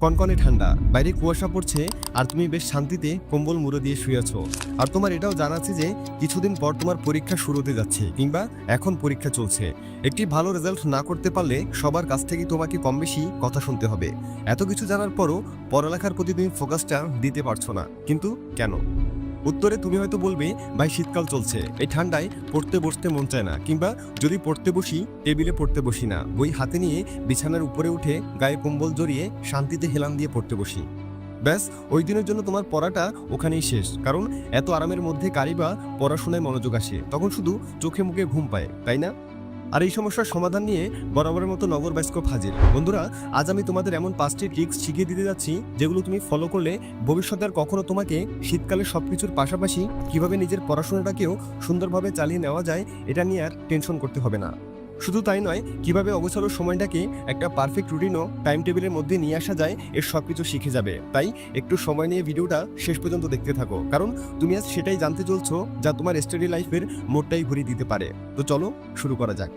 কনকনে ঠান্ডা, বাইরে কুয়াশা পড়ছে আর তুমি বেশ শান্তিতে কম্বল মুড়ে দিয়ে শুয়ে আছো। আর তোমার এটাও জানা আছে যে কিছুদিন পর তোমার পরীক্ষা শুরু হতে যাচ্ছে, কিংবা এখন পরীক্ষা চলছে। একটি ভালো রেজাল্ট না করতে পারলে সবার কাছ থেকে তোমাকে কম বেশি কথা শুনতে হবে। এত কিছু জানার পরও পড়ালেখার প্রতি তুমি ফোকাসটা দিতে পারছো না, কিন্তু কেন? উত্তরে তুমি হয়তো বলবে, ভাই শীতকাল চলছে, এই ঠান্ডায় পড়তে বসতে মন চায় না, কিংবা যদি পড়তে বসি টেবিলে পড়তে বসি না, বই হাতে নিয়ে বিছানার উপরে উঠে গায়ে কম্বল জড়িয়ে শান্তিতে হেলান দিয়ে পড়তে বসি। ব্যাস, ওই দিনের জন্য তোমার পড়াটা ওখানেই শেষ। কারণ এত আরামের মধ্যে কারি বা পড়াশোনায় মনোযোগ আসে, তখন শুধু চোখে মুখে ঘুম পায়, তাই না? আর এই সমস্যার সমাধান নিয়ে বরাবরের মতো নগর বাস্কপ হাজির। বন্ধুরা, আজ আমি তোমাদের এমন 5টি ট্রিক্স শিখিয়ে দিতে যাচ্ছি যেগুলো তুমি ফলো করলে ভবিষ্যতে আর কখনো তোমাকে শীতকালে সবকিছুর পাশাপাশি কিভাবে নিজের পড়াশোনাটাকেও সুন্দরভাবে চালিয়ে নেওয়া যায় এটা নিয়ে আর টেনশন করতে হবে না। শুধু তাই নয়, কিভাবে অবসর সময়টাকে একটা পারফেক্ট রুটিন ও টাইম টেবিলের মধ্যে নিয়ে আসা যায়, এর সবকিছু শিখে যাবে। তাই একটু সময় নিয়ে ভিডিওটা শেষ পর্যন্ত দেখতে থাকো, কারণ তুমি আজ সেটাই জানতে চলছো যা তোমার স্টাডি লাইফের মোড়টাই ঘুরিয়ে দিতে পারে। তো চলো শুরু করা যাক।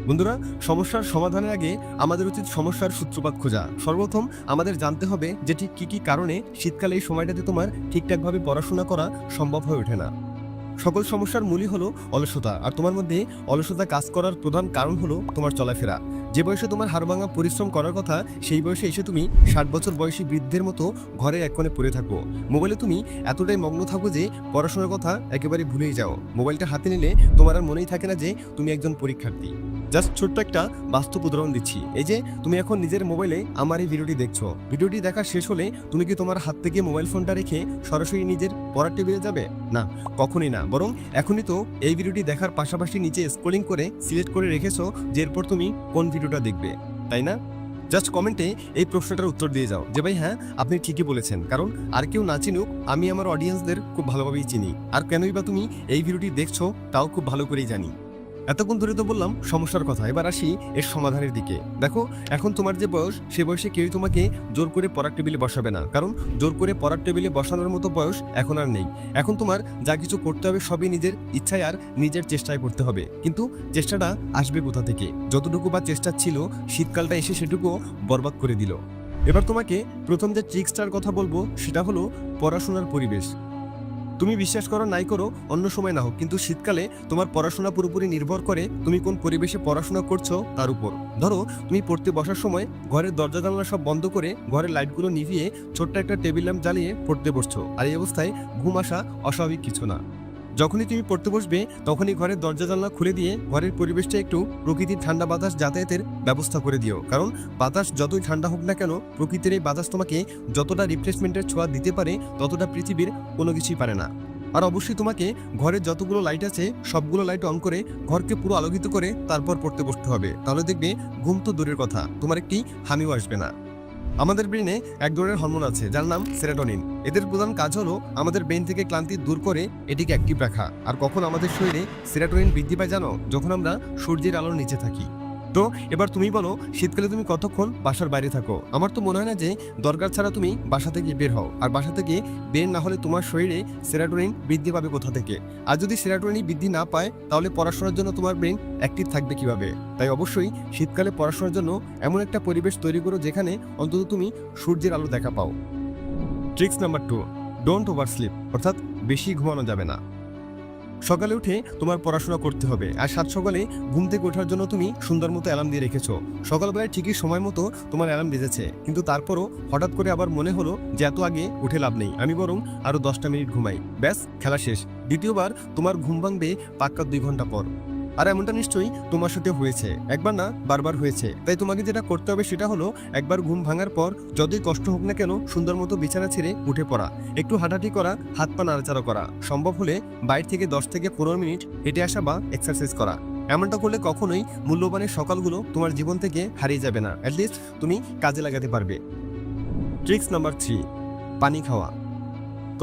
বন্ধুরা, সমস্যার সমাধানের আগে আমাদের উচিত সমস্যার সূত্রপাত খোঁজা। সর্বপ্রথম আমাদের জানতে হবে যে ঠিক কী কারণে শীতকালে এই সময়টাতে তোমার ঠিকঠাকভাবে পড়াশোনা করা সম্ভব হয়ে ওঠে না। সকল সমস্যার মূলই হলো অলসতা, আর তোমার মধ্যে অলসতা কাজ করার প্রধান কারণ হলো তোমার চলাফেরা। যে বয়সে তোমার হাড়ভাঙা পরিশ্রম করার কথা, সেই বয়সে এসে তুমি 60 বছর বয়সী বৃদ্ধের মতো ঘরে এক কোণে পড়ে থাকো। মোবাইলে তুমি এতটাই মগ্ন থাকো যে পড়াশোনার কথা একেবারে ভুলেই যাও। মোবাইলটা হাতে নিলে তোমার আর মনেই থাকে না যে তুমি একজন পরীক্ষার্থী। জাস্ট ছোট্ট একটা বাস্তব উদাহরণ দিচ্ছি। এই যে তুমি এখন নিজের মোবাইলে আমার এই ভিডিওটি দেখছো, ভিডিওটি দেখা শেষ হলে তুমি কি তোমার হাত থেকে মোবাইল ফোনটা রেখে সরাসরি নিজের পড়ার টেবিলে যাবে? না, কখনই না। বরং এখনই তো এই ভিডিওটি দেখার পাশাপাশি নিচে স্ক্রলিং করে সিলেক্ট করে রেখেছো যে এরপর তুমি কোন ভিডিওটা দেখবে, তাই না? জাস্ট কমেন্টে এই প্রশ্নটার উত্তর দিয়ে যাও যে ভাই হ্যাঁ, আপনি ঠিকই বলেছেন। কারণ আর কেউ না চিনুক, আমি আমার অডিয়েন্সদের খুব ভালোভাবেই চিনি। আর কেনই বা তুমি এই ভিডিওটি দেখছো তাও খুব ভালো করেই জানি। এতক্ষণ ধরে তো বললাম সমস্যার কথা, এবার আসি এর সমাধানের দিকে। দেখো, এখন তোমার যে বয়স, সে বয়সে কেউই তোমাকে জোর করে পড়ার টেবিলে বসাবে না, কারণ জোর করে পড়ার টেবিলে বসানোর মতো বয়স এখন আর নেই। এখন তোমার যা কিছু করতে হবে সবই নিজের ইচ্ছায় আর নিজের চেষ্টায় করতে হবে। কিন্তু চেষ্টাটা আসবে কোথা থেকে? যতটুকু বা চেষ্টা ছিল, শীতকালটা এসে সেটুকুও বরবাদ করে দিল। এবার তোমাকে প্রথম যে ট্রিক্সটার কথা বলবো সেটা হলো পড়াশোনার পরিবেশ। তুমি বিশ্বাস করো নাই করো, অন্য সময় না হোক, কিন্তু শীতকালে তোমার পড়াশোনা পুরোপুরি নির্ভর করে তুমি কোন পরিবেশে পড়াশোনা করছো তার উপর। ধরো, তুমি পড়তে বসার সময় ঘরের দরজা জানালা সব বন্ধ করে ঘরের লাইটগুলো নিভিয়ে ছোট্ট একটা টেবিল ল্যাম্প জ্বালিয়ে পড়তে বসছো, আর এই অবস্থায় ঘুম আসা অস্বাভাবিক কিছু না। যখনই তুমি পড়তে বসবে তখনই ঘরের দরজা জানলা খুলে দিয়ে ঘরের পরিবেশটা একটু প্রকৃতির ঠান্ডা বাতাস যাতায়াতের ব্যবস্থা করে দিও। কারণ বাতাস যতই ঠান্ডা হোক না কেন, প্রকৃতির এই বাতাস তোমাকে যতটা রিফ্রেশমেন্টের ছোঁয়া দিতে পারে ততটা পৃথিবীর কোনো কিছুই পারে না। আর অবশ্যই তোমাকে ঘরের যতগুলো লাইট আছে সবগুলো লাইট অন করে ঘরকে পুরো আলোকিত করে তারপর পড়তে বসতে হবে। তাহলে দেখবে ঘুম তো দূরের কথা, তোমার একটি হামিও আসবে না। আমাদের ব্রেনে এক ধরনের হরমোন আছে যার নাম সেরোটোনিন। এদের প্রধান কাজ হলো আমাদের ব্রেন থেকে ক্লান্তি দূর করে এটিকে অ্যাক্টিভ রাখা। আর কখন আমাদের শরীরে সেরোটোনিন বৃদ্ধি পায় জানো? যখন আমরা সূর্যের আলোর নিচে থাকি। তো এবার তুমি বলো, শীতকালে তুমি কতক্ষণ বাসার বাইরে থাকো? আমার তো মনে হয় না যে দরকার ছাড়া তুমি বাসা থেকে বের হও। আর বাসা থেকে বের না হলে তোমার শরীরে সেরোটোনিন বৃদ্ধি পাবে কোথা থেকে? আর যদি সেরোটোনিন বৃদ্ধি না পায়, তাহলে পড়াশোনার জন্য তোমার ব্রেন অ্যাক্টিভ থাকবে কিভাবে? তাই অবশ্যই শীতকালে পড়াশোনার জন্য এমন একটা পরিবেশ তৈরি করো যেখানে অন্তত তুমি সূর্যের আলো দেখা পাও। Tricks number 2, don't oversleep, অর্থাৎ বেশি ঘুমানো যাবে না। সকালে উঠে তোমার পড়াশোনা করতে হবে, আর সাত সকালে ঘুম থেকে ওঠার জন্য তুমি সুন্দর মতো অ্যালার্ম দিয়ে রেখেছো। সকালবেলায় ঠিকই সময় মতো তোমার অ্যালার্ম বেজেছে, কিন্তু তারপরও হঠাৎ করে আবার মনে হলো যে এত আগে উঠে লাভ নেই, আমি বরং আরও 10টা মিনিট ঘুমাই। ব্যাস, খেলা শেষ। দ্বিতীয়বার তোমার ঘুম ভাঙবে পাক্কা 2 ঘন্টা পর। আর এমনটা নিশ্চয়ই তোমার সাথে হয়েছে, একবার না বারবার হয়েছে। তাই তোমাকে যেটা করতে হবে সেটা হলো একবার ঘুম ভাঙার পর যতই কষ্ট হোক না কেন সুন্দর মতো বিছানা ছেড়ে উঠে পড়া, একটু হাঁটাহাঁটি করা, হাত পা নাড়াচাড়া করা, সম্ভব হলে বাইরে থেকে 10 থেকে 15 মিনিট হেঁটে আসা বা এক্সারসাইজ করা। এমনটা করলে কখনোই মূল্যবানের সকালগুলো তোমার জীবন থেকে হারিয়ে যাবে না, অ্যাটলিস্ট তুমি কাজে লাগাতে পারবে। ট্রিক্স নাম্বার 3, পানি খাওয়া।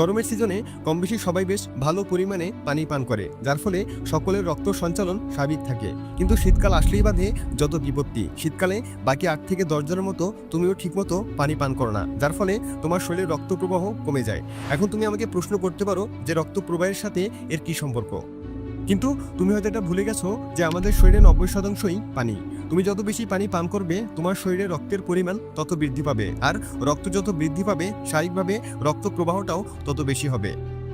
গরমের সিজনে কম বেশি সবাই বেশ ভালো পরিমাণে পানি পান করে, যার ফলে সকলের রক্ত সঞ্চালন স্বাভাবিক থাকে। কিন্তু শীতকাল আসলেই বাধে যত বিপত্তি। শীতকালে বাকি 8 থেকে 10 জনের মতো তুমিও ঠিকমতো পানি পান করো না, যার ফলে তোমার শরীরে রক্ত প্রবাহ কমে যায়। এখন তুমি আমাকে প্রশ্ন করতে পারো যে রক্ত প্রবাহের সাথে এর কি সম্পর্ক? কিন্তু তুমি হয়তো এটা ভুলে গেছো যে আমাদের শরীরে 90%ই পানি। তুমি যত বেশি পানি পান করবে তোমার শরীরে রক্তের পরিমাণ তত বৃদ্ধি পাবে, আর রক্ত যত বৃদ্ধি পাবে স্বাভাবিকভাবে রক্ত প্রবাহটাও তত বেশি হবে।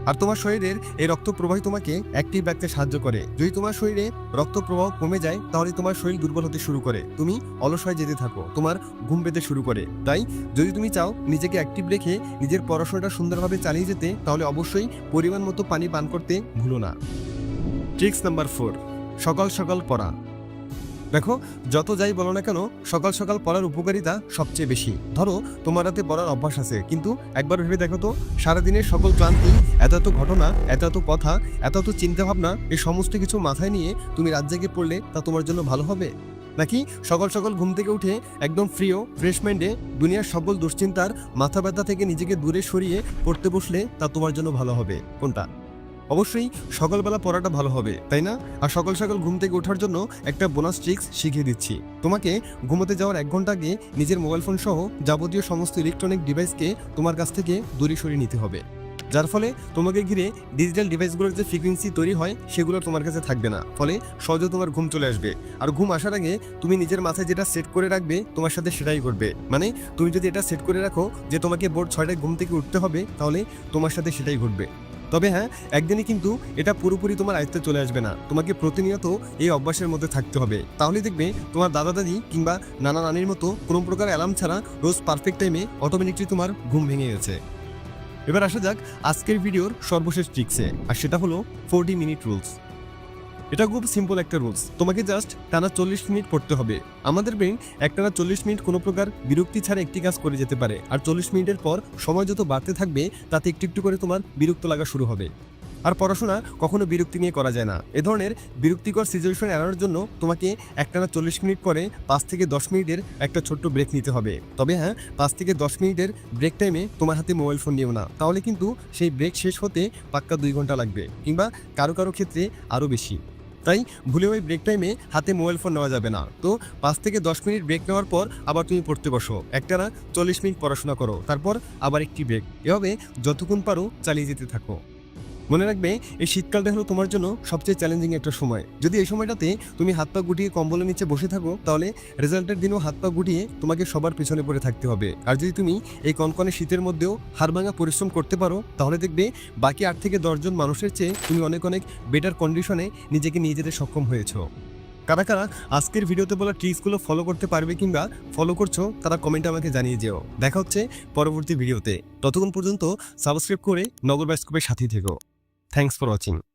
আর তোমার শরীরের এই রক্ত প্রবাহ তোমাকে অ্যাক্টিভ রাখতে সাহায্য করে। যদি তোমার শরীরে রক্ত প্রবাহ কমে যায় তাহলে তোমার শরীর দুর্বল হতে শুরু করে, তুমি অলস হয়ে যেতে থাকো, তোমার ঘুম পেতে শুরু করে। তাই যদি তুমি চাও নিজেকে অ্যাক্টিভ রেখে নিজের পড়াশোনাটা সুন্দরভাবে চালিয়ে যেতে তাহলে অবশ্যই পরিমাণ মতো পানি পান করতে ভুলো না। ট্রিক্স নাম্বার 4, সকাল সকাল পড়া। দেখো, যত যাই বলো না কেন সকাল সকাল পড়ার উপকারিতা সবচেয়ে বেশি। ধরো তোমার রাতে পড়ার অভ্যাস আছে, কিন্তু একবার ভেবে দেখো তো সারাদিনের সকল ক্লান্তি, এত এত ঘটনা, এত এত কথা, এত এত চিন্তাভাবনা, এই সমস্ত কিছু মাথায় নিয়ে তুমি রাত জেগে পড়লে তা তোমার জন্য ভালো হবে? নাকি সকাল সকাল ঘুম থেকে উঠে একদম ফ্রেশ মাইন্ডে দুনিয়ার সকল দুশ্চিন্তার মাথা ব্যথা থেকে নিজেকে দূরে সরিয়ে পড়তে বসলে তা তোমার জন্য ভালো হবে? কোনটা? অবশ্যই সকালবেলা পড়াটা ভালো হবে, তাই না? আর সকাল সকাল ঘুম থেকে ওঠার জন্য একটা বোনাস ট্রিক্স শিখিয়ে দিচ্ছি। তোমাকে ঘুমোতে যাওয়ার 1 ঘন্টা আগে নিজের মোবাইল ফোন সহ যাবতীয় সমস্ত ইলেকট্রনিক ডিভাইসকে তোমার কাছ থেকে দূরে সরিয়ে নিতে হবে, যার ফলে তোমাকে ঘিরে ডিজিটাল ডিভাইসগুলোর যে ফ্রিকোয়েন্সি তৈরি হয় সেগুলো তোমার কাছে থাকবে না, ফলে সহজে তোমার ঘুম চলে আসবে। আর ঘুম আসার আগে তুমি নিজের মাথায় যেটা সেট করে রাখবে তোমার সাথে সেটাই করবে। মানে তুমি যদি এটা সেট করে রাখো যে তোমাকে ভোর 6টায় ঘুম থেকে উঠতে হবে, তাহলে তোমার সাথে সেটাই ঘটবে। তবে হ্যাঁ, একদিনই কিন্তু এটা পুরোপুরি তোমার আয়ত্তে চলে আসবে না, তোমাকে প্রতিনিয়ত এই অভ্যাসের মধ্যে থাকতে হবে। তাহলে দেখবে তোমার দাদা দাদি কিংবা নানা নানির মতো কোনো প্রকার অ্যালার্ম ছাড়া রোজ পারফেক্ট টাইমে অটোমেটিকলি তোমার ঘুম ভেঙে গেছে। এবার আসা যাক আজকের ভিডিওর সর্বশেষ ট্রিক্সে, আর সেটা হলো 40 মিনিট রুলস। এটা খুব সিম্পল একটা রুলস, তোমাকে জাস্ট টানা 40 মিনিট পড়তে হবে। আমাদের ব্রেন একটানা 40 মিনিট কোনো প্রকার বিরক্তি ছাড়া একটি কাজ করে যেতে পারে, আর 40 মিনিটের পর সময় যত বাড়তে থাকবে তাতে একটু একটু করে তোমার বিরক্ত লাগা শুরু হবে। আর পড়াশোনা কখনো বিরক্তি নিয়ে করা যায় না। এ ধরনের বিরক্তিকর সিচুয়েশন এড়ানোর জন্য তোমাকে একটানা 40 মিনিট পরে 5 থেকে 10 মিনিটের একটা ছোট্ট ব্রেক নিতে হবে। তবে হ্যাঁ, 5 থেকে 10 মিনিটের ব্রেক টাইমে তোমার হাতে মোবাইল ফোন নিও না, তাহলে কিন্তু সেই ব্রেক শেষ হতে পাক্কা 2 ঘন্টা লাগবে, কিংবা কারো কারো ক্ষেত্রে আরও বেশি। তাই ভুলে ওই ব্রেক টাইমে হাতে মোবাইল ফোন নেওয়া যাবে না। তো 5 থেকে 10 মিনিট ব্রেক নেওয়ার পর আবার তুমি পড়তে বসো, একটানা 40 মিনিট পড়াশোনা করো, তারপর আবার একটি ব্রেক, এভাবে যতক্ষণ পারো চালিয়ে যেতে থাকো। মনে রাখবে, এই শীতকালটা হলো তোমার জন্য সবচেয়ে চ্যালেঞ্জিং একটা সময়। যদি এই সময়টাতে তুমি হাত পা গুটিয়ে কম্বলের নিচে বসে থাকো তাহলে রেজাল্টের দিনও হাত পা গুটিয়ে তোমাকে সবার পেছনে পড়ে থাকতে হবে। আর যদি তুমি এই কনকনে শীতের মধ্যেও হাড়ভাঙা পরিশ্রম করতে পারো তাহলে দেখবে বাকি 8 থেকে 10 জন মানুষের চেয়ে তুমি অনেক অনেক বেটার কন্ডিশনে নিজেকে নিয়ে যেতে সক্ষম হয়েছো। কারা কারা আজকের ভিডিওতে বলা ট্রিক্সগুলো ফলো করতে পারবে কিংবা ফলো করছো তারা কমেন্টে আমাকে জানিয়ে যেও। দেখা হচ্ছে পরবর্তী ভিডিওতে, ততক্ষণ পর্যন্ত সাবস্ক্রাইব করে নগর বায়োস্কোপের সাথেই থেকো। Thanks for watching.